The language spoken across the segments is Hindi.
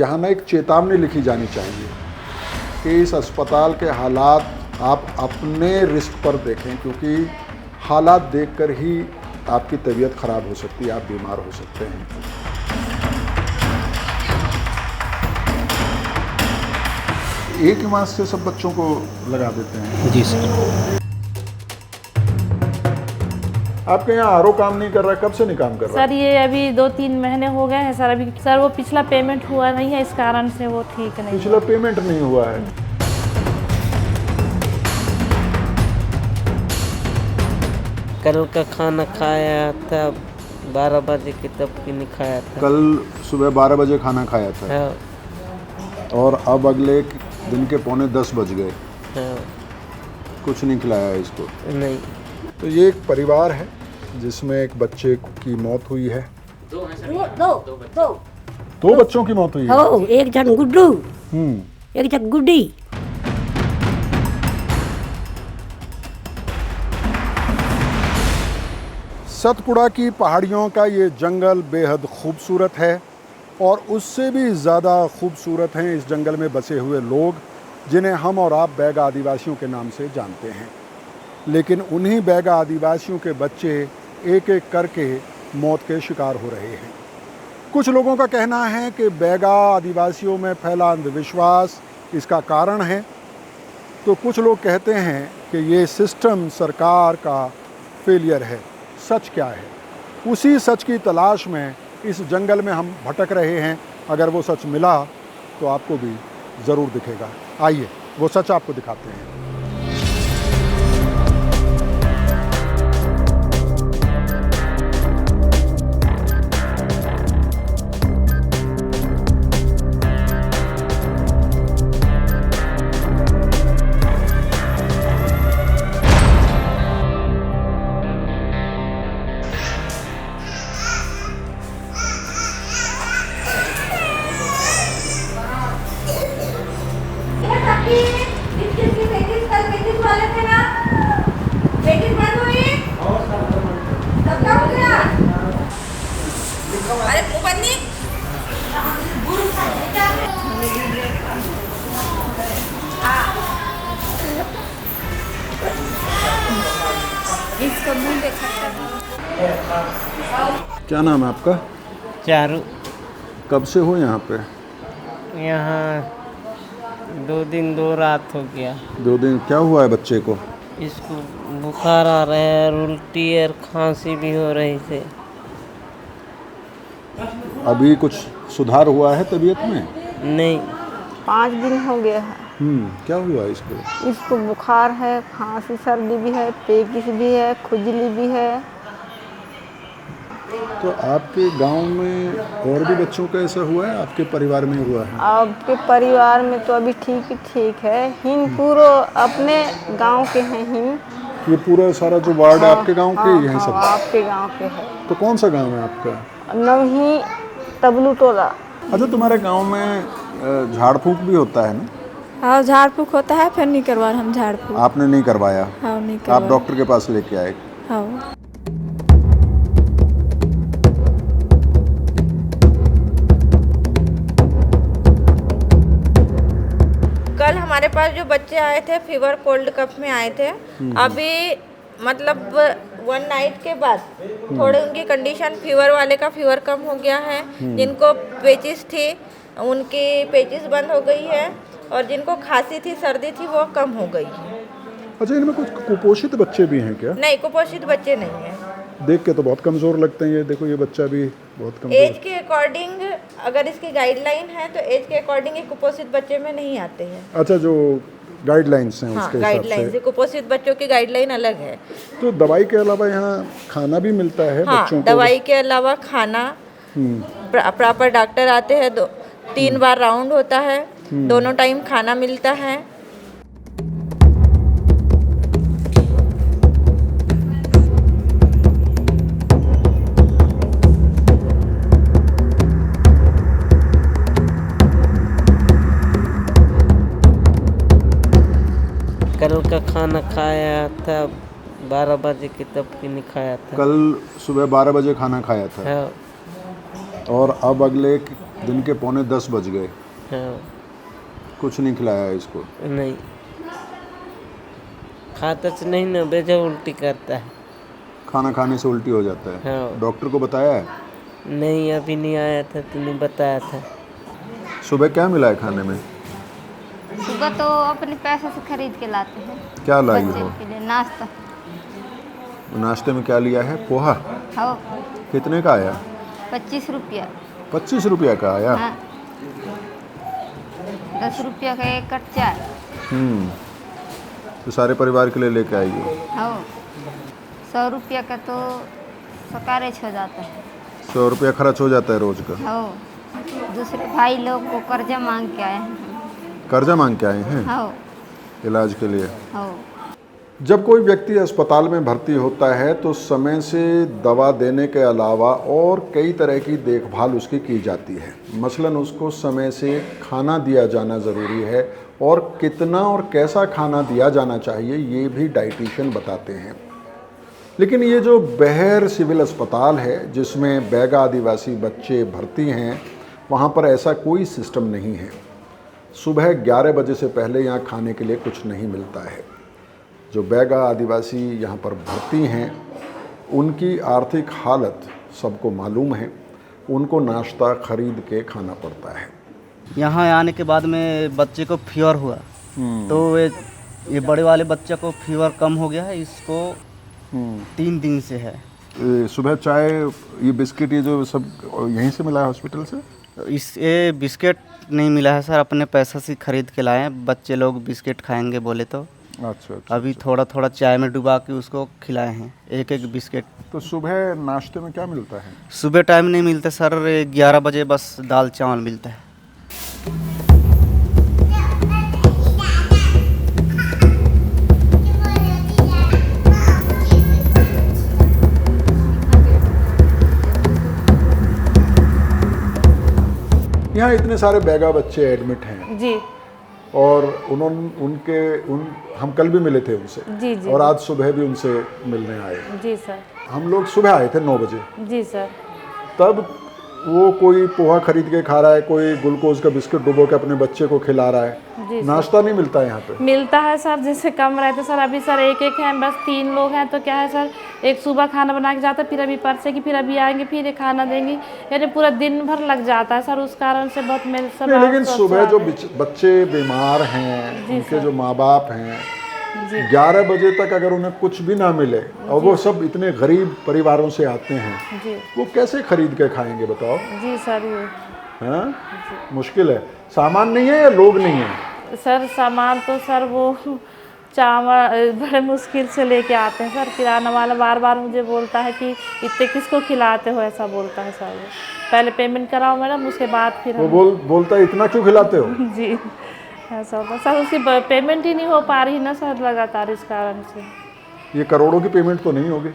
यहाँ ना एक चेतावनी लिखी जानी चाहिए कि इस अस्पताल के हालात आप अपने रिस्क पर देखें, क्योंकि हालात देखकर ही आपकी तबीयत ख़राब हो सकती है, आप बीमार हो सकते हैं। एक ही मास्क से सब बच्चों को लगा देते हैं? जी सर। आपके यहाँ आरओ काम नहीं कर रहा, कब से नहीं काम कर रहा? सर ये अभी 2-3 महीने हो गए हैं सर। अभी सर वो पिछला पेमेंट हुआ नहीं है, इस कारण से वो ठीक नहीं। पिछला पेमेंट नहीं हुआ है? कल का खाना खाया था 12 बजे की, तब की नहीं खाया था। कल सुबह 12 बजे खाना खाया था। हाँ, और अब अगले दिन के 9:45 बज गए, हाँ, कुछ नहीं खिलाया इसको। नहीं। तो ये एक परिवार है जिसमें एक बच्चे की मौत हुई है। दो बच्चों की मौत हुई है। हो, एक जन गुड्डू, हम्म। एक जन गुड्डी। सतपुड़ा की पहाड़ियों का ये जंगल बेहद खूबसूरत है और उससे भी ज़्यादा खूबसूरत हैं इस जंगल में बसे हुए लोग, जिन्हें हम और आप बैगा आदिवासियों के नाम से जानते हैं। लेकिन उन्हीं बैगा आदिवासियों के बच्चे एक एक करके मौत के शिकार हो रहे हैं। कुछ लोगों का कहना है कि बैगा आदिवासियों में फैला अंधविश्वास इसका कारण है, तो कुछ लोग कहते हैं कि ये सिस्टम सरकार का फेलियर है। सच क्या है? उसी सच की तलाश में इस जंगल में हम भटक रहे हैं। अगर वो सच मिला तो आपको भी ज़रूर दिखेगा। आइए वो सच आपको दिखाते हैं। क्या नाम है आपका? चारू। कब से हो यहाँ पे? यहाँ 2 दिन 2 रात हो गया। 2 दिन। क्या हुआ है बच्चे को? इसको बुखार आ रहा है और उल्टी और खांसी भी हो रही थी। अभी कुछ सुधार हुआ है तबीयत में? नहीं। 5 दिन हो गया है। क्या हुआ इसको? इसको बुखार है, खांसी सर्दी भी है, पेचिश भी है, खुजली भी है। तो आपके गांव में और भी बच्चों का ऐसा हुआ है? आपके परिवार में हुआ है? आपके परिवार में तो अभी ठीक है। हिन पूरा अपने गांव के हैं। हिन ये पूरा सारा जो वार्ड है आपके गांव के यही सब? आपके गांव के है। तो कौन सा गांव है आपका? नवही तबलू टोला। अच्छा, तुम्हारे गांव में झाड़ फूक भी होता है ना? हाँ, झाड़ फूक होता है, फिर नहीं करवा हम झाड़ फूक। आपने नहीं करवाया? हाँ, नहीं आप करवाया। डॉक्टर के पास लेके आए? हाँ। कल हमारे पास जो बच्चे आए थे फीवर कोल्ड कफ में आए थे। अभी मतलब 1 नाइट के बाद थोड़े उनकी कंडीशन, फीवर वाले का फीवर कम हो गया है। जिनको पेचिस थी उनकी पेचिस बंद हो गई है और जिनको खांसी थी, सर्दी थी, वो कम हो गई है। अच्छा, इनमें कुछ कुपोषित बच्चे भी हैं क्या? नहीं, कुपोषित बच्चे नहीं हैं। देख के तो बहुत कमज़ोर लगते हैं। ये देखो, ये बच्चा भी बहुत कमज़ोर। एज के अकॉर्डिंग अगर इसकी गाइडलाइन है तो एज के अकॉर्डिंग ये कुपोषित बच्चे में नहीं आते हैं। अच्छा, जो गाइडलाइंस हैं हाँ, उसके हिसाब गाइडलाइन से। कुपोषित बच्चों की गाइडलाइन अलग है। तो दवाई के अलावा यहाँ खाना भी मिलता है बच्चों को? दवाई के अलावा खाना, प्रॉपर डॉक्टर आते हैं, 3 बार राउंड होता है, दोनों टाइम खाना मिलता है। कल का खाना खाया था 12 बजे की, तब की नहीं खाया था। कल सुबह 12 बजे खाना खाया था। हाँ, और अब अगले दिन के 9:45 बज गए, हाँ कुछ नहीं खिलाया इसको? नहीं खाता तो नहीं ना, बेजा उल्टी करता है। खाना खाने से उल्टी हो जाता है? हाँ। डॉक्टर को बताया है? नहीं अभी नहीं आया था, तूने बताया था। सुबह क्या मिला है खाने में? सुबह तो अपने पैसे से खरीद के लाते हैं क्या लाई बच्चे हो? के लिए नाश्ता। नाश्ते में क्या लिया है? पोहा? हाँ कितने का आया? 25 रुपया। 25 रुपया का आया? हाँ 10 रुपया का एक कट चाय। तो सारे परिवार के लिए लेके आई हो? हाँ 100 रुपया का तो सकारेज हो जाता है। 100 रुपया खर्च हो जाता है रोज का? हाँ दूसरे भाई लोग को कर्जा मांग के आए हैं। कर्जा मांग के आए हैं हाँ इलाज के लिए? हाँ जब कोई व्यक्ति अस्पताल में भर्ती होता है तो समय से दवा देने के अलावा और कई तरह की देखभाल उसकी की जाती है। मसलन उसको समय से खाना दिया जाना ज़रूरी है और कितना और कैसा खाना दिया जाना चाहिए ये भी डाइटिशियन बताते हैं। लेकिन ये जो बेहर सिविल अस्पताल है जिसमें बैगा आदिवासी बच्चे भर्ती हैं, वहाँ पर ऐसा कोई सिस्टम नहीं है। सुबह 11 बजे से पहले यहाँ खाने के लिए कुछ नहीं मिलता है। जो बैगा आदिवासी यहाँ पर भर्ती हैं उनकी आर्थिक हालत सबको मालूम है, उनको नाश्ता खरीद के खाना पड़ता है। यहाँ आने के बाद में बच्चे को फीवर हुआ तो ये बड़े वाले बच्चे को फीवर कम हो गया है, इसको 3 दिन से है। सुबह चाय, ये बिस्किट, ये जो सब यहीं से मिला है हॉस्पिटल से? ये बिस्किट नहीं मिला है सर, अपने पैसा से खरीद के लाए हैं। बच्चे लोग बिस्किट खाएंगे बोले तो अच्छा। अभी थोड़ा थोड़ा चाय में डुबा के उसको खिलाए हैं एक एक बिस्किट। तो सुबह नाश्ते में क्या मिलता है? सुबह टाइम नहीं मिलता सर, 11 बजे बस दाल चावल मिलता है। यहाँ इतने सारे बैगा बच्चे एडमिट हैं जी और हम कल भी मिले थे उनसे जी जी और आज सुबह भी उनसे मिलने आए। जी सर। हम लोग सुबह आए थे 9 बजे, जी सर। तब वो कोई पोहा खरीद के खा रहा है, कोई ग्लूकोज का बिस्किट डुबो के अपने बच्चे को खिला रहा है। जी नाश्ता नहीं मिलता है यहाँ पे? मिलता है सर, जैसे कम रहते सर। अभी सर एक हैं, बस 3 लोग हैं तो क्या है सर, एक सुबह खाना बना के जाता है, फिर अभी परसे की फिर अभी आएंगे फिर ये खाना देंगे, यानी पूरा दिन भर लग जाता है सर। उस कारण से बहुत मेरे सब। लेकिन सुबह जो बच्चे बीमार हैं, उनके जो माँ बाप हैं, 11 बजे तक अगर उन्हें कुछ भी ना मिले और वो सब इतने गरीब परिवारों से आते हैं, जी वो कैसे खरीद के खाएंगे बताओ? जी सर। ये हाँ मुश्किल है। सामान नहीं है या लोग नहीं है? सर सामान तो सर वो चावल बड़े मुश्किल से लेके आते हैं सर। किराना वाला बार बार मुझे बोलता है कि इतने किसको खिलाते हो, ऐसा बोलता है सर। वो पहले पेमेंट कराओ मैडम, उसके बाद फिर वो बोलता है इतना क्यों खिलाते हो? जी ऐसा होता सर। उसकी पेमेंट ही नहीं हो पा रही ना सर लगातार, इस कारण से। ये करोड़ों की पेमेंट तो नहीं होगी?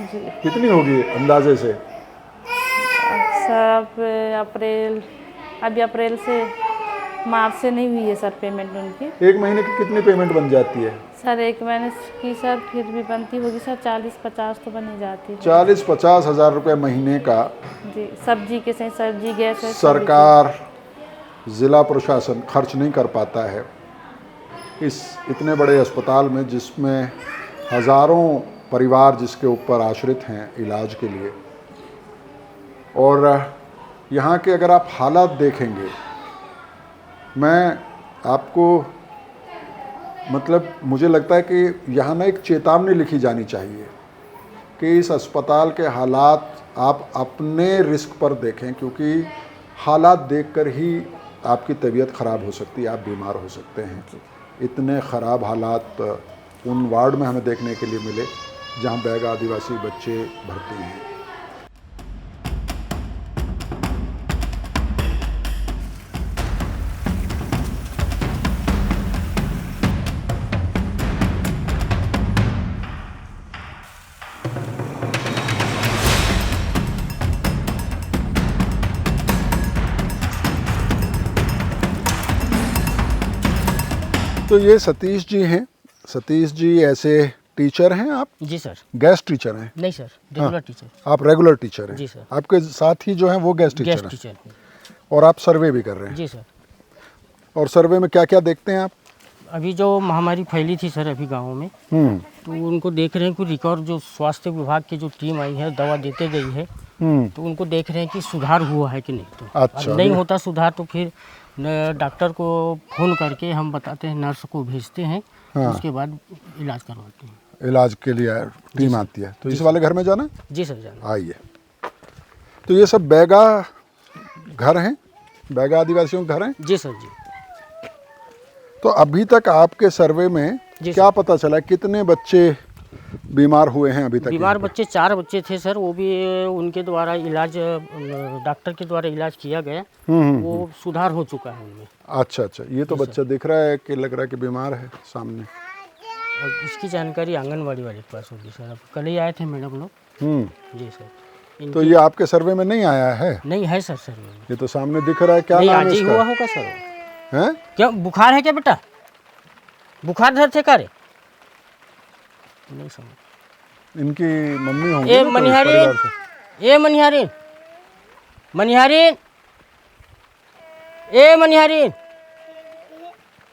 जी कितनी होगी अंदाजे से? सर अभी अप्रैल से मार्च से नहीं हुई है सर पेमेंट उनकी। एक महीने की कितनी पेमेंट बन जाती है? सर एक महीने की सर फिर भी बनती होगी सर 40-50 तो बन ही जाती है। 40-50 हज़ार रुपये महीने का? जी सब्जी के सही, सब्जी गैस है। सरकार, ज़िला प्रशासन खर्च नहीं कर पाता है इस इतने बड़े अस्पताल में जिसमें हज़ारों परिवार जिसके ऊपर आश्रित हैं इलाज के लिए। और यहाँ के अगर आप हालात देखेंगे, मैं आपको मतलब मुझे लगता है कि यहाँ ना एक चेतावनी लिखी जानी चाहिए कि इस अस्पताल के हालात आप अपने रिस्क पर देखें, क्योंकि हालात देखकर ही आपकी तबीयत ख़राब हो सकती है, आप बीमार हो सकते हैं। इतने ख़राब हालात उन वार्ड में हमें देखने के लिए मिले जहाँ बैगा आदिवासी बच्चे भर्ती हैं। तो ये सतीश जी हैं। सतीश जी ऐसे टीचर हैं आप? जी सर। गेस्ट टीचर हैं? नहीं सर, रेगुलर टीचर। आप रेगुलर टीचर हैं? जी सर। आपके साथ ही जो हैं वो गेस्ट टीचर हैं? टीचर। और आप सर्वे भी कर रहे हैं? जी सर। और सर्वे में क्या क्या देखते हैं आप? अभी जो महामारी फैली थी सर अभी गाँव में, तो उनको देख रहे हैं कि रिकॉर्ड जो स्वास्थ्य विभाग की जो टीम आई है दवा देते गई है, तो उनको देख रहे हैं कि सुधार हुआ है कि नहीं। तो अच्छा, अब नहीं होता सुधार तो फिर डॉक्टर को फ़ोन करके हम बताते हैं, नर्स को भेजते हैं, उसके बाद इलाज करवाते हैं। इलाज के लिए टीम आती है। तो इस वाले घर में जाना? जी सर जाना। आइए। तो ये सब बैगा घर हैं, बैगा आदिवासियों के घर हैं? जी सर जी। तो अभी तक आपके सर्वे में क्या पता चला, कितने बच्चे बीमार हुए हैं अभी तक? बीमार बच्चे 4 बच्चे थे सर, वो भी उनके द्वारा इलाज, डॉक्टर के द्वारा इलाज किया गया, वो सुधार हो चुका है उनमें। अच्छा अच्छा, ये तो बच्चा दिख रहा है कि लग रहा है कि बीमार है सामने। और इसकी जानकारी आंगनवाड़ी वाले के पास होगी सर। अब कल ही आए थे मैडम लोग। जी सर। तो ये आपके सर्वे में नहीं आया है? नहीं है सर सर्वे में। ये तो सामने दिख रहा है। क्या नाम है आज ही इसका? हुआ होगा सर। हैं? क्या बुखार है क्या बेटा? बुखार धर थे करे? नहीं समझ। इनकी मम्मी होंगी ए ना, तो मनिहारी, परिवार से। ए मनिहारी, मनिहारी, ए मनिहारी,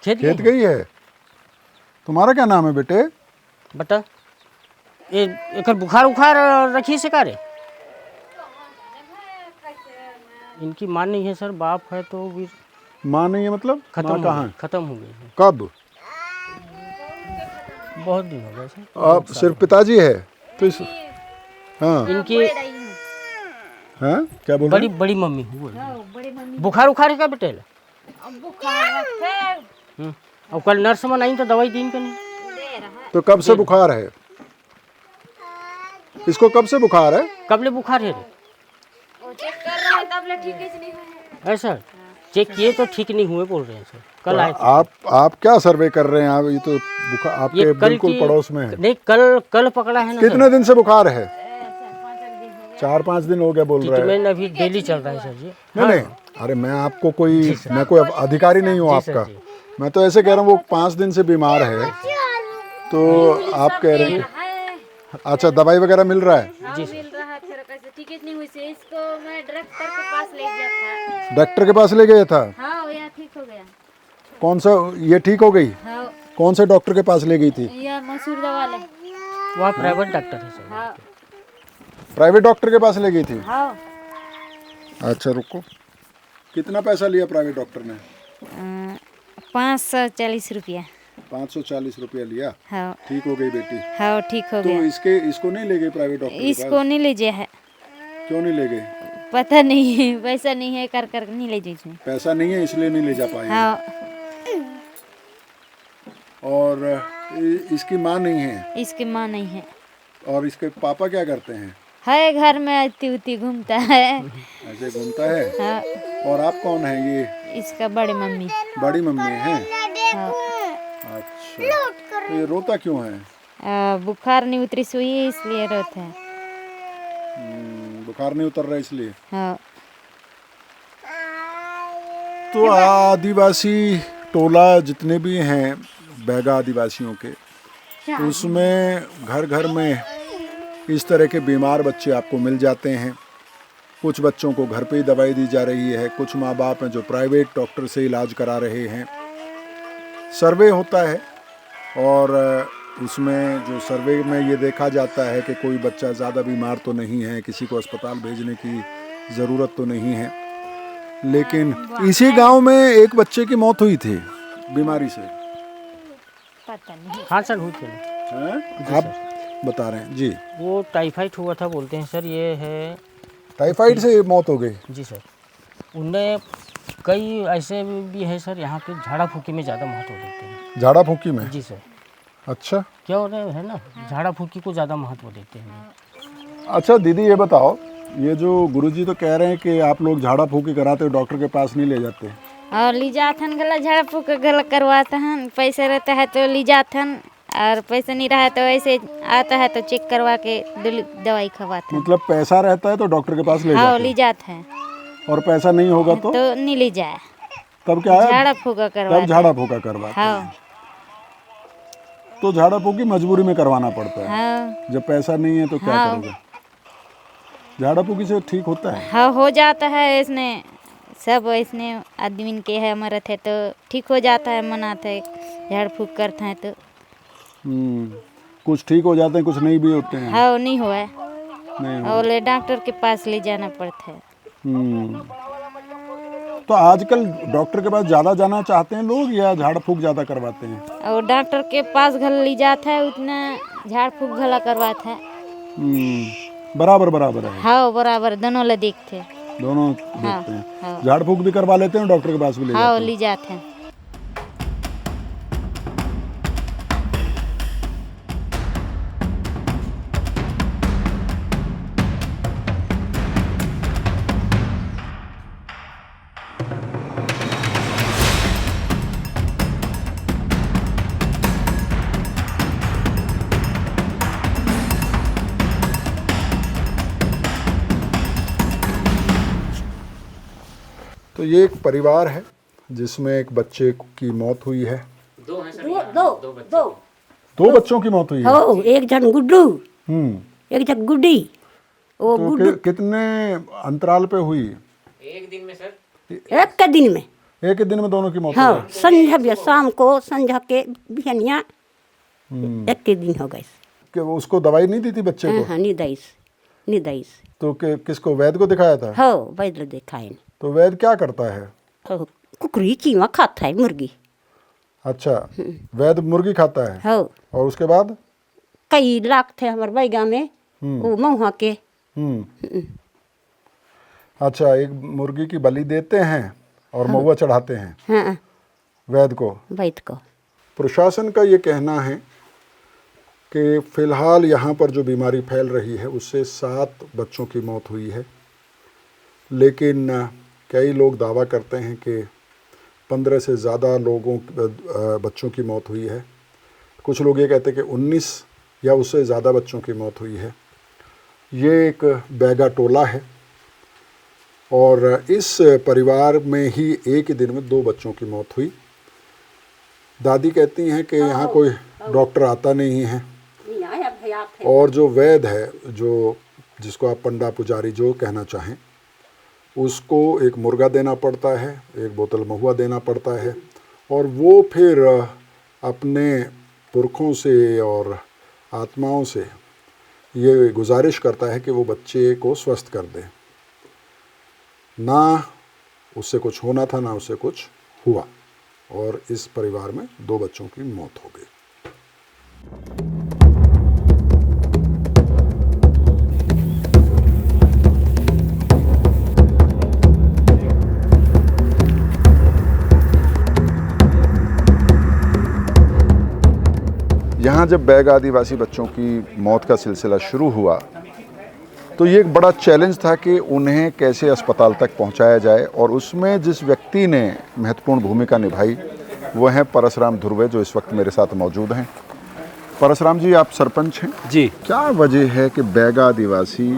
खेत गई है। तुम्हारा क्या नाम है बेटे? बेटा ये एक बुखार उखार रखी से करे? इनकी मां नहीं है सर, बाप है तो भी। माँ नहीं है मतलब? खत्म कहाँ है? खत्म हो गई है। कब? बहुत दिन हो गए सर। आप सिर्फ पिताजी है तो इस हाँ इनकी हाँ क्या बोल बड़ी रहे बड़ी मम्मी हुई। बुखार उखार है क्या बेटे? और कल नर्स में नहीं तो दवाई दी का नहीं। हैं? तो कब से बुखार है इसको? कब से बुखार है? कब ले बुखार है रे? ऐसा चेक किए तो ठीक नहीं हुए बोल रहे हैं सर। कल आए थे। आप क्या सर्वे कर रहे हैं? आप ये तो बुखार आपके ये कल बिल्कुल की पड़ोस में है। नहीं, कल पकड़ा है ना। कितने दिन से बुखार है? 4-5 दिन हो गया बोल रहा है। ट्रीटमेंट अभी डेली चल रहा है सर जी। नहीं, अरे मैं आपको मैं कोई अधिकारी नहीं हूँ आपका। मैं तो ऐसे कह रहा हूँ वो 5 दिन से बीमार है, तो आप कह रहे हैं अच्छा दवाई वगैरह मिल रहा है? जी मिल रहा है, फिर कैसे ठीक नहीं हुई से इसको मैं डॉक्टर के पास ले गया था। डॉक्टर के पास ले गया था? हाँ वो यहाँ ठीक हो गया। कौन सा? ये ठीक हो गई? हाँ कौन से डॉक्टर के पास ले गई थी? यह मसूर वाले। वहाँ प्राइवेट डॉक्टर है सर। हाँ प्राइवेट डॉक्टर के पास ले गई थी? हाँ। अच्छा रुको, कितना पैसा लिया प्राइवेट डॉक्टर ने? 540 रुपया। 540 रुपया लिया? हाँ ठीक हो गई बेटी? हाँ ठीक हो तो गया। इसको नहीं ले गए प्राइवेट डॉक्टर के इसको पास? नहीं ले जाए है। क्यों नहीं ले गए? पता नहीं पैसा नहीं है, कर नहीं ले जाए। पैसा नहीं है इसलिए नहीं ले जा पाए। हाँ। और इसकी माँ नहीं है? इसकी माँ नहीं है। और इसके पापा क्या करते हैं? है घर में अति उति घूमता है। ऐसे घूमता है? हाँ। और आप कौन है? ये इसका बड़ी मम्मी। बड़ी मम्मी है? हाँ। अच्छा, तो ये रोता क्यों है? बुखार नहीं उतरी सुई इसलिए रोता है। बुखार नहीं उतर रहा इसलिए? हाँ। तो आदिवासी टोला जितने भी हैं बैगा आदिवासियों के, उसमें घर घर में इस तरह के बीमार बच्चे आपको मिल जाते हैं। कुछ बच्चों को घर पे ही दवाई दी जा रही है, कुछ माँ बाप हैं जो प्राइवेट डॉक्टर से इलाज करा रहे हैं। सर्वे होता है और उसमें जो सर्वे में ये देखा जाता है कि कोई बच्चा ज़्यादा बीमार तो नहीं है, किसी को अस्पताल भेजने की ज़रूरत तो नहीं है। लेकिन इसी गांव में एक बच्चे की मौत हुई थी बीमारी से। पता नहीं। हाँ सर हुई थी। आप बता रहे हैं जी? वो टाइफाइड हुआ था बोलते हैं सर। ये है टाइफाइड से मौत हो गई? जी सर। उनने कई ऐसे भी है सर, यहाँ पे झाड़ा फूकी में ज़्यादा महत्व देते हैं। झाड़ा फूकी में? जी सर। अच्छा, क्या हो रहा है ना, झाड़ा फूकी को ज़्यादा महत्व देते हैं। अच्छा दीदी ये बताओ, ये जो गुरुजी तो कह रहे हैं कि आप लोग झाड़ा फूकी कराते हो, डॉक्टर के पास नहीं ले जाते? और ली जाते हैं गला झाड़ा फूक गला करवाते हैं। पैसे रहता है तो ली जाते हैं, और पैसा नहीं रहा तो ऐसे आता है तो चेक करवा के दवाई खवाते हैं। मतलब पैसा रहता है तो डॉक्टर के पास ले हाँ जाते ले जाते हैं। और पैसा नहीं होगा तो नहीं ले जाए। तब क्या है? झाड़ा फूका करवाते। तब झाड़ा फूका करवाते हैं। हाँ। तो झाड़ा फूकी मजबूरी में करवाना पड़ता है। हाँ। जब पैसा नहीं है तो क्या हाँ। करोगे? झाड़ा फूकी से ठीक होता है? हाँ हो जाता है। इसने सब ऐसने आदमी के है मरत है तो ठीक हो जाता है, मनाते है, झाड़ फूक करते हैं तो। कुछ ठीक हो जाते हैं, कुछ नहीं भी होते हैं। हाँ नहीं हुआ है, नहीं और ले डॉक्टर के पास ले जाना पड़ता है। तो आजकल डॉक्टर के पास ज़्यादा जाना चाहते हैं लोग या झाड़ फूक ज़्यादा करवाते हैं? और डॉक्टर के पास घर ले जाता है उतना झाड़ फूक भला करवाता है। बराबर बराबर है। हाँ बराबर, दोनों ले देखते हैं। दोनों देखते हैं। झाड़ फूक भी करवा लेते हैं, डॉक्टर के पास भी ले जाते हैं। हाँ ले जाते हैं। तो ये एक परिवार है जिसमें एक बच्चे की मौत हुई है। दो बच्चों की मौत हुई है। हो, एक जन गुड्डू, एक जन गुड्डी। वो तो गुड्डू कितने अंतराल पे हुई? एक दिन में सर, एक के दिन में। एक ही दिन में दोनों की मौत हाँ, हुई? संझा भी शाम को, संझा के बिहनिया एक के दिन हो गए। कि वो उसको दवाई नहीं दी थी बच्चे को? हाँ, निदाइस। तो किसको, वैद्य को दिखाया था? हो, वैद्य दिखाए। तो वैद्य क्या करता है? कुकरी चीमा खाता है, मुर्गी। अच्छा, वैद्य मुर्गी खाता है। हो, और उसके बाद कई लाख थे हमारे बैगा में, वो महुआ के। अच्छा, एक मुर्गी की बलि देते हैं और महुआ चढ़ाते हैं। हाँ, वैद्य को। प्रशासन का ये कहना है कि फिलहाल यहाँ पर जो बीमारी फैल रही है उससे 7 बच्चों की मौत हुई है, लेकिन कई लोग दावा करते हैं कि 15 से ज़्यादा बच्चों की मौत हुई है। कुछ लोग ये कहते हैं कि 19 या उससे ज़्यादा बच्चों की मौत हुई है। ये एक बैगा टोला है और इस परिवार में ही एक ही दिन में 2 बच्चों की मौत हुई। दादी कहती हैं कि यहाँ कोई डॉक्टर आता नहीं है और जो वैद्य है, जिसको आप पंडा पुजारी जो कहना चाहें, उसको एक मुर्गा देना पड़ता है, एक बोतल महुआ देना पड़ता है और वो फिर अपने पुरखों से और आत्माओं से ये गुजारिश करता है कि वो बच्चे को स्वस्थ कर दे। ना उससे कुछ होना था, ना उससे कुछ हुआ और इस परिवार में 2 बच्चों की मौत हो गई। यहाँ जब बैगा आदिवासी बच्चों की मौत का सिलसिला शुरू हुआ तो ये एक बड़ा चैलेंज था कि उन्हें कैसे अस्पताल तक पहुँचाया जाए, और उसमें जिस व्यक्ति ने महत्वपूर्ण भूमिका निभाई वो हैं परसराम धुर्वे, जो इस वक्त मेरे साथ मौजूद हैं। परसराम जी, आप सरपंच हैं जी। क्या वजह है कि बैगा आदिवासी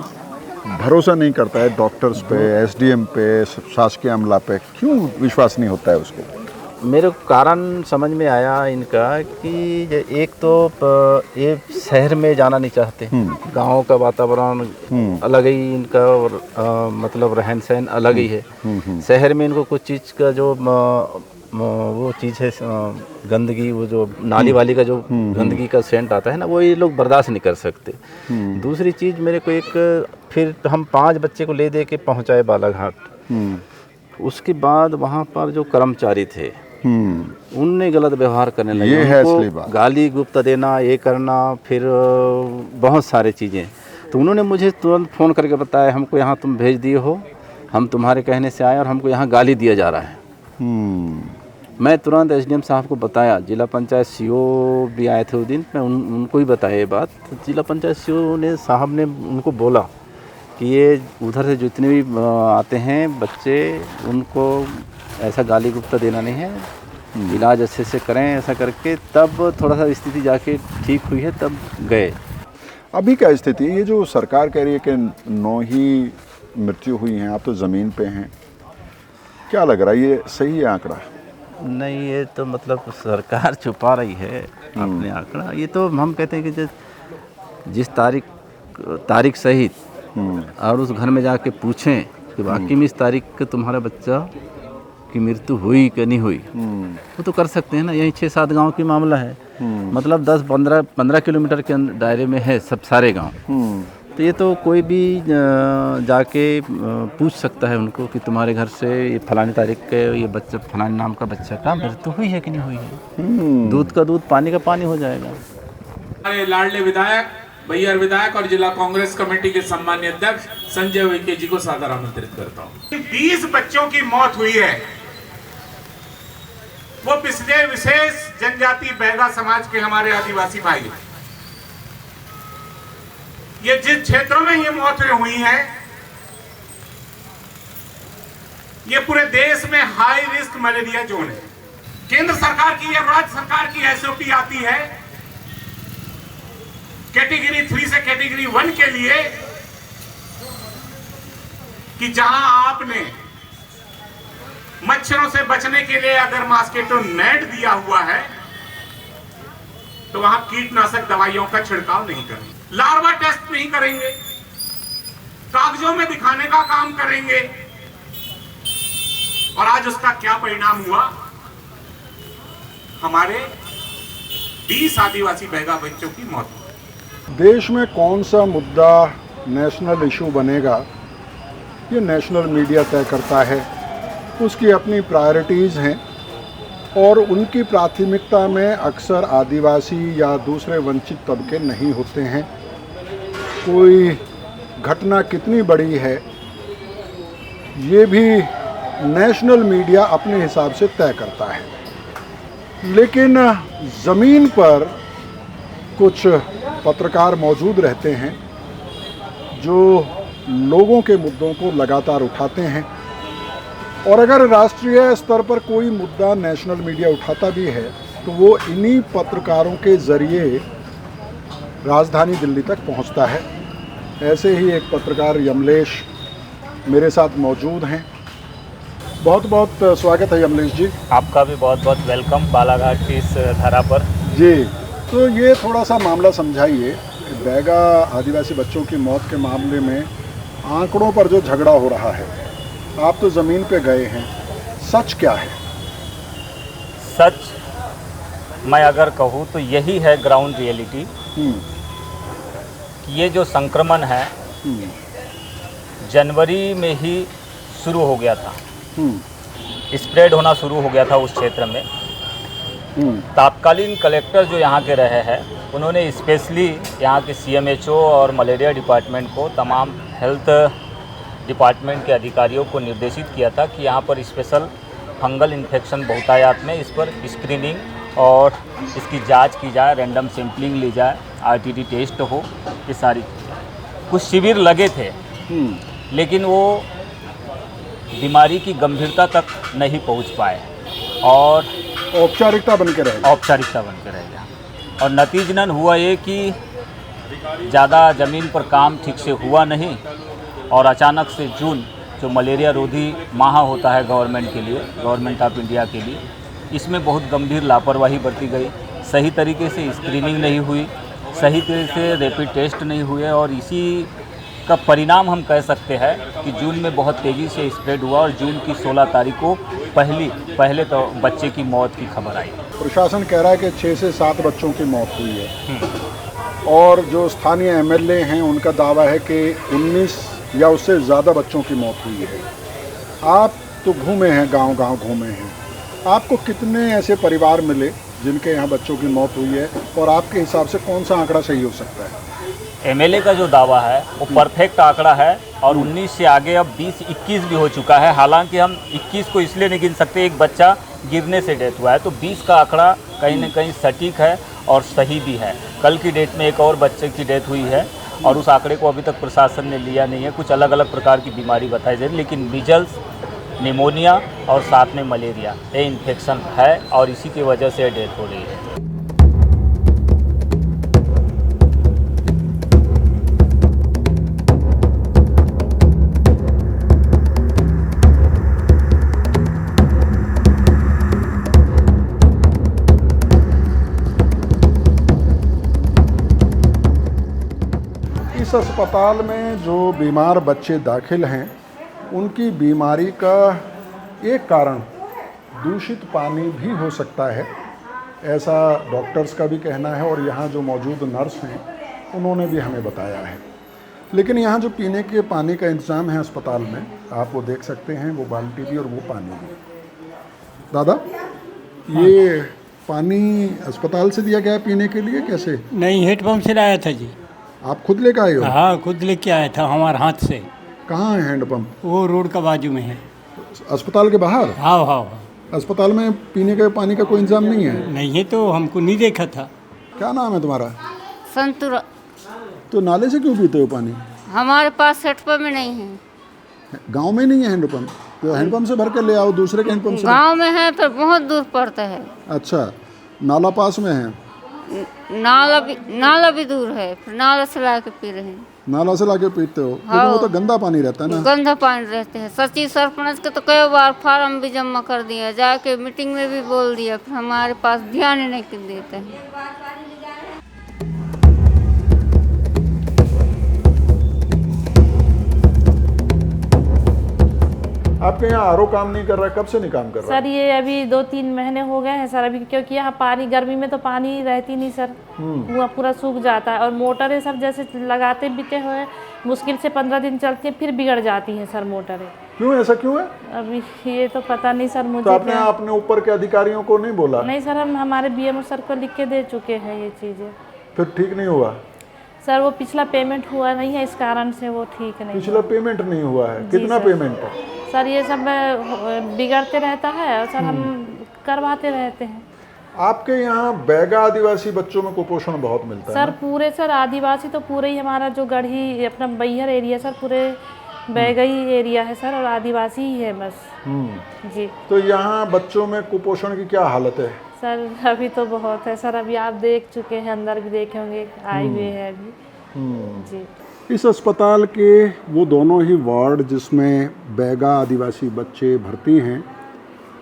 भरोसा नहीं करता है डॉक्टर्स पे, एसडीएम पे, शासकीय अमला पे? क्यों विश्वास नहीं होता है उसको? मेरे को कारण समझ में आया इनका कि एक तो ये शहर में जाना नहीं चाहते, गांव का वातावरण अलग ही इनका और मतलब रहन सहन अलग ही है। शहर में इनको कुछ चीज़ का जो वो चीज़ है गंदगी, वो जो नाली वाली का जो गंदगी का सेंट आता है ना, वो ये लोग बर्दाश्त नहीं कर सकते। दूसरी चीज़, मेरे को फिर हम 5 बच्चे को ले दे के पहुँचाए बालाघाट। उसके बाद वहाँ पर जो कर्मचारी थे उनने गलत व्यवहार करने लगे, ये है असली बात। गाली गुप्ता देना, ये करना, फिर बहुत सारी चीज़ें। तो उन्होंने मुझे तुरंत फ़ोन करके बताया, हमको यहाँ तुम भेज दिए हो, हम तुम्हारे कहने से आए और हमको यहाँ गाली दिया जा रहा है। मैं तुरंत एसडीएम साहब को बताया, जिला पंचायत सीओ भी आए थे उस दिन, मैं उनको ही बताया ये बात। तो जिला पंचायत सीओ साहब ने उनको बोला कि ये उधर से जितने भी आते हैं बच्चे, उनको ऐसा गाली गुप्ता देना नहीं है, इलाज अच्छे से करें, ऐसा करके तब थोड़ा सा स्थिति जाके ठीक हुई है, तब गए। अभी क्या स्थिति है? ये जो सरकार कह रही है कि 9 ही मृत्यु हुई हैं, आप तो ज़मीन पे हैं, क्या लग रहा है, ये सही है आंकड़ा? नहीं, ये तो मतलब सरकार छुपा रही है अपने आंकड़ा। ये तो हम कहते हैं कि जिस तारीख सहित और उस घर में जाके पूछें कि वाकई में इस तारीख को तुम्हारा बच्चा की मृत्यु हुई कि नहीं हुई, वो तो कर सकते हैं ना। यही 6-7 गांव की मामला है, मतलब 10-15 किलोमीटर के दायरे में है सब सारे गांव। तो ये तो कोई भी जाके पूछ सकता है उनको कि तुम्हारे घर से ये फलानी तारीख के ये बच्चा फलाने नाम का बच्चा का मृत्यु हुई है कि नहीं हुई है। दूध का दूध पानी का पानी हो जाएगा। हमारे लाडले विधायक बैयर विधायक और जिला कांग्रेस कमेटी के सम्मानीय अध्यक्ष संजय उइके जी को सादर आमंत्रित करता हूँ। 20 बच्चों की मौत हुई है, वो पिछले विशेष जनजाति बैगा समाज के हमारे आदिवासी भाई। ये जिन क्षेत्रों में ये मौतें हुई हैं, ये पूरे देश में हाई रिस्क मलेरिया जोन है। केंद्र सरकार की या राज्य सरकार की एसओपी आती है कैटेगरी 3 से कैटेगरी 1 के लिए कि जहां आपने मच्छरों से बचने के लिए अगर मॉस्किटो नेट दिया हुआ है तो वहां कीटनाशक दवाइयों का छिड़काव नहीं करेंगे, लार्वा टेस्ट नहीं करेंगे, कागजों में दिखाने का काम करेंगे। और आज उसका क्या परिणाम हुआ? हमारे 20 आदिवासी बैगा बच्चों की मौत। देश में कौन सा मुद्दा नेशनल इशू बनेगा ये नेशनल मीडिया तय करता है। उसकी अपनी प्रायोरिटीज़ हैं और उनकी प्राथमिकता में अक्सर आदिवासी या दूसरे वंचित तबके नहीं होते हैं। कोई घटना कितनी बड़ी है ये भी नेशनल मीडिया अपने हिसाब से तय करता है, लेकिन ज़मीन पर कुछ पत्रकार मौजूद रहते हैं जो लोगों के मुद्दों को लगातार उठाते हैं। और अगर राष्ट्रीय स्तर पर कोई मुद्दा नेशनल मीडिया उठाता भी है तो वो इन्हीं पत्रकारों के ज़रिए राजधानी दिल्ली तक पहुंचता है। ऐसे ही एक पत्रकार यमलेश मेरे साथ मौजूद हैं। बहुत बहुत स्वागत है यमलेश जी। आपका भी बहुत बहुत वेलकम बालाघाट की इस धरा पर। जी, तो ये थोड़ा सा मामला समझाइए। बैगा आदिवासी बच्चों की मौत के मामले में आंकड़ों पर जो झगड़ा हो रहा है, आप तो ज़मीन पे गए हैं, सच क्या है? सच मैं अगर कहूँ तो यही है ग्राउंड रियलिटी कि ये जो संक्रमण है जनवरी में ही शुरू हो गया था, स्प्रेड होना शुरू हो गया था उस क्षेत्र में। तात्कालीन कलेक्टर जो यहाँ के रहे हैं उन्होंने स्पेशली यहाँ के CMHO और मलेरिया डिपार्टमेंट को तमाम हेल्थ डिपार्टमेंट के अधिकारियों को निर्देशित किया था कि यहाँ पर स्पेशल फंगल इन्फेक्शन बहुतायत में इस पर स्क्रीनिंग और इसकी जांच की जाए, रैंडम सैम्पलिंग ली जाए, RTT टेस्ट हो, ये सारी कुछ शिविर लगे थे लेकिन वो बीमारी की गंभीरता तक नहीं पहुँच पाए और औपचारिकता बन के रह गया। और नतीजतन हुआ ये कि ज़्यादा ज़मीन पर काम ठीक से हुआ नहीं और अचानक से जून जो मलेरिया रोधी माह होता है गवर्नमेंट के लिए, गवर्नमेंट ऑफ इंडिया के लिए, इसमें बहुत गंभीर लापरवाही बरती गई। सही तरीके से स्क्रीनिंग नहीं हुई, सही तरीके से रैपिड टेस्ट नहीं हुए और इसी का परिणाम हम कह सकते हैं कि जून में बहुत तेज़ी से स्प्रेड हुआ और जून की 16 तारीख को पहले तो बच्चे की मौत की खबर आई। प्रशासन कह रहा है कि 6 से 7 बच्चों की मौत हुई है और जो स्थानीय MLA हैं उनका दावा है कि 19 या उससे ज़्यादा बच्चों की मौत हुई है। आप तो घूमे हैं, गांव-गांव घूमे हैं, आपको कितने ऐसे परिवार मिले जिनके यहाँ बच्चों की मौत हुई है और आपके हिसाब से कौन सा आंकड़ा सही हो सकता है? MLA का जो दावा है वो परफेक्ट आंकड़ा है और 19 से आगे अब 20-21 भी हो चुका है। हालांकि हम 21 को इसलिए नहीं गिन सकते, एक बच्चा गिरने से डेथ हुआ है, तो 20 का आंकड़ा कहीं न कहीं सटीक है और सही भी है। कल की डेट में एक और बच्चे की डेथ हुई है और उस आंकड़े को अभी तक प्रशासन ने लिया नहीं है। कुछ अलग अलग प्रकार की बीमारी बताई जा रही है, लेकिन मीजल्स, निमोनिया और साथ में मलेरिया ये इन्फेक्शन है और इसी की वजह से डेथ हो रही है। इस अस्पताल में जो बीमार बच्चे दाखिल हैं उनकी बीमारी का एक कारण दूषित पानी भी हो सकता है, ऐसा डॉक्टर्स का भी कहना है और यहाँ जो मौजूद नर्स हैं उन्होंने भी हमें बताया है। लेकिन यहाँ जो पीने के पानी का इंतज़ाम है अस्पताल में, आप वो देख सकते हैं, वो बाल्टी भी और वो पानी भी। दादा, ये पानी अस्पताल से दिया गया पीने के लिए कैसे? नहीं, हैंडपम्प से लाया था जी। आप खुद लेकर आए हो? हाँ, खुद लेके आया था हमारे हाथ से। कहाँ है हैंडपम्प? वो रोड का बाजू में है। अस्पताल के बाहर? हाँ हाँ। अस्पताल में पीने के पानी का कोई इंतजाम नहीं है? नहीं है, तो हमको नहीं देखा था। क्या नाम है तुम्हारा? संतुरा। तो नाले से क्यों पीते हो पानी? हमारे पास हैंडपम्प में नहीं है। गांव में नहीं है हैंडपम्प? तो हैंडपम्प से भर के ले आओ, दूसरे के हैंडपम्प से। गांव में है पर बहुत दूर पड़ता है। अच्छा, नाला पास में है? नाला भी दूर है, फिर नाला से ला के पी रहे हैं। नाला से लाके पीते हो? हाँ। लेकिन वो तो गंदा पानी रहता है ना। गंदा पानी रहते हैं। सचिव सरपंच के तो कई बार फार्म भी जमा कर दिया, जाके मीटिंग में भी बोल दिया, फिर हमारे पास ध्यान ही नहीं देते हैं। आपके यहाँ आरओ काम नहीं कर रहा है? कब से नहीं काम कर रहा है? सर ये अभी 2-3 महीने हो गए हैं सर, अभी क्योंकि यहाँ पानी गर्मी में तो पानी रहती नहीं सर, कुआं पूरा सूख जाता है और मोटरें सर जैसे लगाते बीते हुए मुश्किल से 15 दिन चलती है, फिर बिगड़ जाती हैं सर मोटरें। क्यों, ऐसा क्यों है? अभी ये तो पता नहीं सर मुझे। तो आपने अपने ऊपर के अधिकारियों को नहीं बोला? नहीं सर, हम हमारे बीएमओ सर को लिख के दे चुके हैं ये चीज़ें। फिर ठीक नहीं हुआ? सर वो पिछला पेमेंट हुआ नहीं है, इस कारण से वो ठीक नहीं। पिछला पेमेंट नहीं हुआ है? कितना पेमेंट है? सर ये सब बिगड़ते रहता है और सर हम करवाते रहते हैं। आपके यहाँ बैगा आदिवासी बच्चों में कुपोषण बहुत मिलता है सर ना? पूरे सर आदिवासी तो पूरे ही हमारा जो गढ़ी अपना बैहर एरिया सर पूरे बैगा ही एरिया है सर, और आदिवासी ही है बस। जी। तो यहाँ बच्चों में कुपोषण की क्या हालत है? सर अभी तो बहुत है सर, अभी आप देख चुके हैं, अंदर भी देखे होंगे, आए हुए हैं अभी। जी। इस अस्पताल के वो दोनों ही वार्ड जिसमें बैगा आदिवासी बच्चे भर्ती हैं,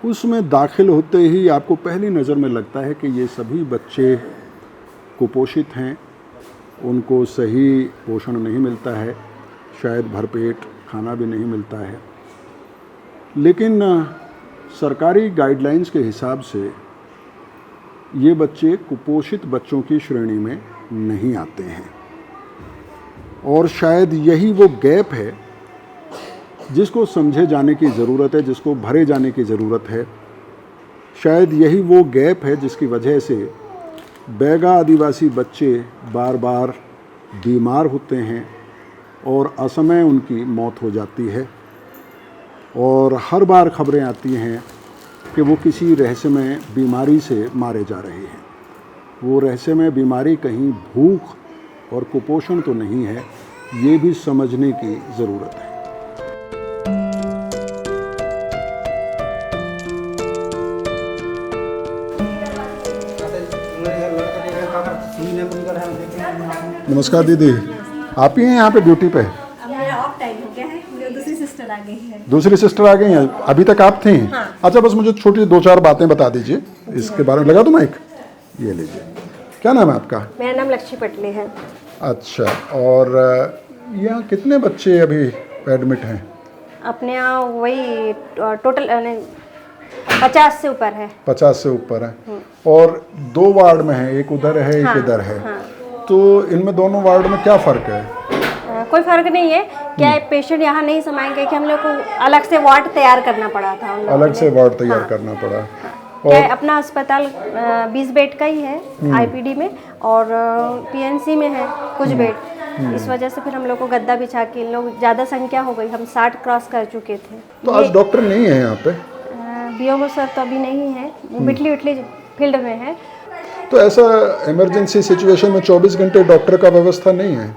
उसमें दाखिल होते ही आपको पहली नज़र में लगता है कि ये सभी बच्चे कुपोषित हैं, उनको सही पोषण नहीं मिलता है, शायद भरपेट खाना भी नहीं मिलता है। लेकिन सरकारी गाइडलाइंस के हिसाब से ये बच्चे कुपोषित बच्चों की श्रेणी में नहीं आते हैं, और शायद यही वो गैप है जिसको समझे जाने की ज़रूरत है, जिसको भरे जाने की ज़रूरत है। शायद यही वो गैप है जिसकी वजह से बैगा आदिवासी बच्चे बार बार बीमार होते हैं और असमय उनकी मौत हो जाती है, और हर बार खबरें आती हैं कि वो किसी रहस्यमय बीमारी से मारे जा रहे हैं। वो रहस्यमय बीमारी कहीं भूख और कुपोषण तो नहीं है, ये भी समझने की ज़रूरत है। नमस्कार दीदी, आप ही हैं यहाँ पे ड्यूटी पे? मेरा ऑफ टाइम हो गया है, मेरी दूसरी सिस्टर आ गई है। दूसरी सिस्टर आ गई हैं? अभी तक आप थी? हाँ। अच्छा, बस मुझे छोटी 2-4 बातें बता दीजिए इसके बारे में। लगा दो माइक, ये लीजिए। क्या नाम है आपका? मेरा नाम लक्ष्मी पटले है। अच्छा, और यहाँ कितने बच्चे अभी एडमिट हैं? अपने यहाँ वही टोटल 50 से ऊपर है। 50 से ऊपर है, और 2 वार्ड में है, एक उधर है, एक इधर है। हाँ। तो इनमें दोनों वार्ड में क्या फ़र्क है? कोई फ़र्क नहीं है। क्या है, पेशेंट यहाँ नहीं समाएंगे कि हम लोग को अलग से वार्ड तैयार करना पड़ा था। अलग से वार्ड तैयार करना पड़ा। क्या है, अपना अस्पताल 20 बेड का ही है आईपीडी में, और पीएनसी में है कुछ बेड। इस वजह से फिर हम लोग को गद्दा बिछा के, इन लोग ज़्यादा संख्या हो गई, हम 60 क्रॉस कर चुके थे। तो आज डॉक्टर नहीं है यहाँ पे? बीओ सर तो अभी नहीं है, वो बिटली फील्ड में है। तो ऐसा इमरजेंसी सिचुएशन में 24 घंटे डॉक्टर का व्यवस्था नहीं है?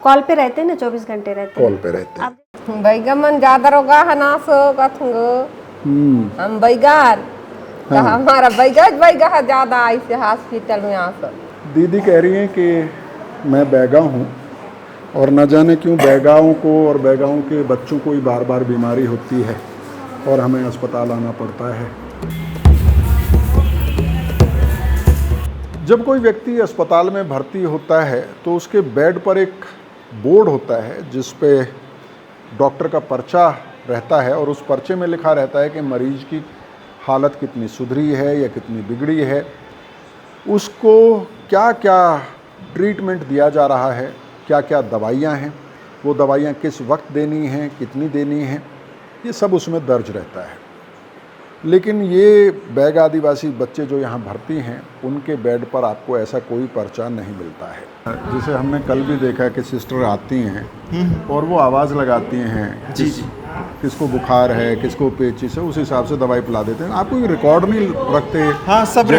कॉल पे रहते हैं ना, 24 घंटे रहते कॉल पे रहते हैं। बैगमन ज्यादा रोगा है ना, सो कथुंग हम बैगार, हमारा बैगा है ज्यादा ऐसे हॉस्पिटल में। यहाँ से दीदी कह रही हैं कि मैं बैगा हूँ, और न जाने क्यों बैगाओं को और बैगाओं के बच्चों को ही बार बार बीमारी होती है और हमें अस्पताल आना पड़ता है। जब कोई व्यक्ति अस्पताल में भर्ती होता है तो उसके बेड पर एक बोर्ड होता है जिस पे डॉक्टर का पर्चा रहता है और उस पर्चे में लिखा रहता है कि मरीज की हालत कितनी सुधरी है या कितनी बिगड़ी है, उसको क्या क्या ट्रीटमेंट दिया जा रहा है, क्या क्या दवाइयाँ हैं, वो दवाइयाँ किस वक्त देनी हैं, कितनी देनी हैं, ये सब उसमें दर्ज रहता है। लेकिन ये बैग आदिवासी बच्चे जो यहाँ भर्ती हैं, उनके बेड पर आपको ऐसा कोई पर्चा नहीं मिलता है। जैसे हमने कल भी देखा कि सिस्टर आती हैं और वो आवाज़ लगाती हैं, जी जी, किसको बुखार है, किसको पेचिस है, उस हिसाब से दवाई पिला देते हैं। आप कोई रिकॉर्ड नहीं रखते? हाँ, सब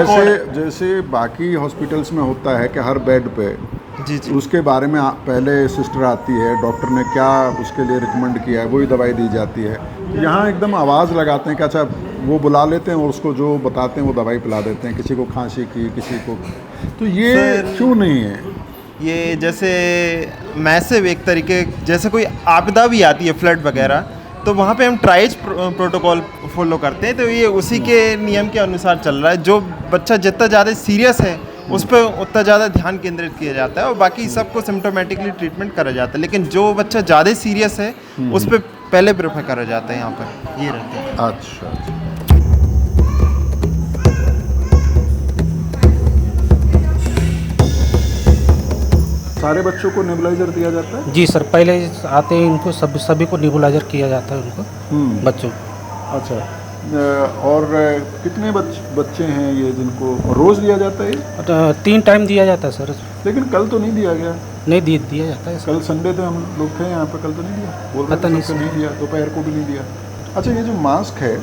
जैसे बाकी हॉस्पिटल्स में होता है कि हर बेड पे जी जी उसके बारे में पहले सिस्टर आती है, डॉक्टर ने क्या उसके लिए रिकमेंड किया है वही दवाई दी जाती है। यहाँ एकदम आवाज़ लगाते हैं कि अच्छा वो बुला लेते हैं और उसको जो बताते हैं वो दवाई पिला देते हैं, किसी को खांसी की, किसी को। तो ये क्यों नहीं है? ये जैसे मैसिव एक तरीके, जैसे कोई आपदा भी आती है, फ्लड वगैरह, तो वहाँ पे हम ट्राइज प्रोटोकॉल फॉलो करते हैं, तो ये उसी के नियम के अनुसार चल रहा है। जो बच्चा जितना ज़्यादा सीरियस है उस पर उतना ज़्यादा ध्यान केंद्रित किया जाता है और बाकी सबको सिम्टोमेटिकली ट्रीटमेंट करा जाता है। लेकिन जो बच्चा ज़्यादा सीरियस है उस पर पहले प्रेफर करा जाता है। यहाँ पर ये रहता है। अच्छा, सारे बच्चों को नेबुलाइजर दिया जाता है? जी सर, पहले आते हैं इनको सभी को नेबुलाइजर किया जाता है उनको, बच्चों। अच्छा, और कितने बच्चे हैं ये जिनको रोज़ दिया जाता है? 3 टाइम दिया जाता है सर। लेकिन कल तो नहीं दिया गया? नहीं दिया जाता है। कल संडे थे, हम लोग थे यहाँ पे, कल तो नहीं दिया? बोल रहे थे नहीं दिया, दोपहर को भी नहीं दिया। अच्छा, ये जो मास्क है,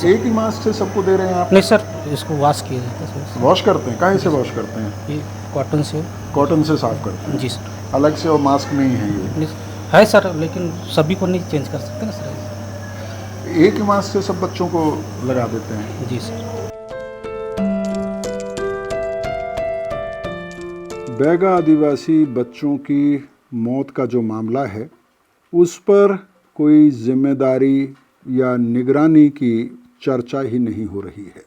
एक ही मास्क से सबको दे रहे हैं आप? नहीं सर, इसको वॉश किया जाता है सर। वॉश करते हैं? कहाँ से वॉश करते हैं? ये कॉटन से। कॉटन से साफ करते हैं? जी सर। अलग से और मास्क नहीं है ये? है सर, लेकिन सभी को नहीं चेंज कर सकते ना सर। एक ही मास्क से सब बच्चों को लगा देते हैं? जी सर। बैगा आदिवासी बच्चों की मौत का जो मामला है, उस पर कोई जिम्मेदारी या निगरानी की चर्चा ही नहीं हो रही है,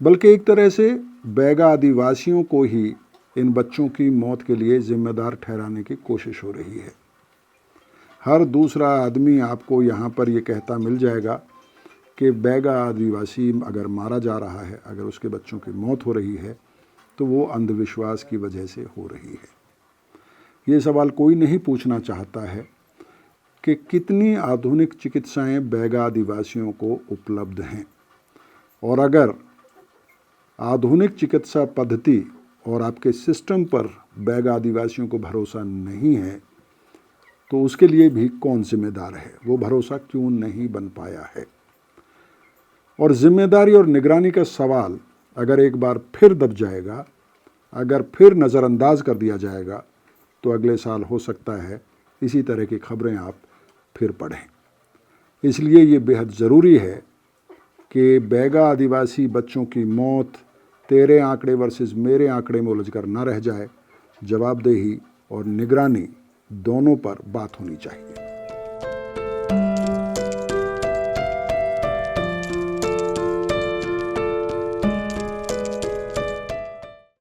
बल्कि एक तरह से बैगा आदिवासियों को ही इन बच्चों की मौत के लिए जिम्मेदार ठहराने की कोशिश हो रही है। हर दूसरा आदमी आपको यहाँ पर ये कहता मिल जाएगा कि बैगा आदिवासी अगर मारा जा रहा है, अगर उसके बच्चों की मौत हो रही है, तो वो अंधविश्वास की वजह से हो रही है। ये सवाल कोई नहीं पूछना चाहता है कि कितनी आधुनिक चिकित्साएं बैगा आदिवासियों को उपलब्ध हैं, और अगर आधुनिक चिकित्सा पद्धति और आपके सिस्टम पर बैगा आदिवासियों को भरोसा नहीं है, तो उसके लिए भी कौन जिम्मेदार है? वो भरोसा क्यों नहीं बन पाया है? और जिम्मेदारी और निगरानी का सवाल अगर एक बार फिर दब जाएगा, अगर फिर नज़रअंदाज कर दिया जाएगा, तो अगले साल हो सकता है इसी तरह की खबरें आप फिर पढ़ें। इसलिए ये बेहद ज़रूरी है कि बैगा आदिवासी बच्चों की मौत तेरे आंकड़े वर्सेस मेरे आंकड़े में उलझकर ना रह जाए। जवाबदेही और निगरानी दोनों पर बात होनी चाहिए।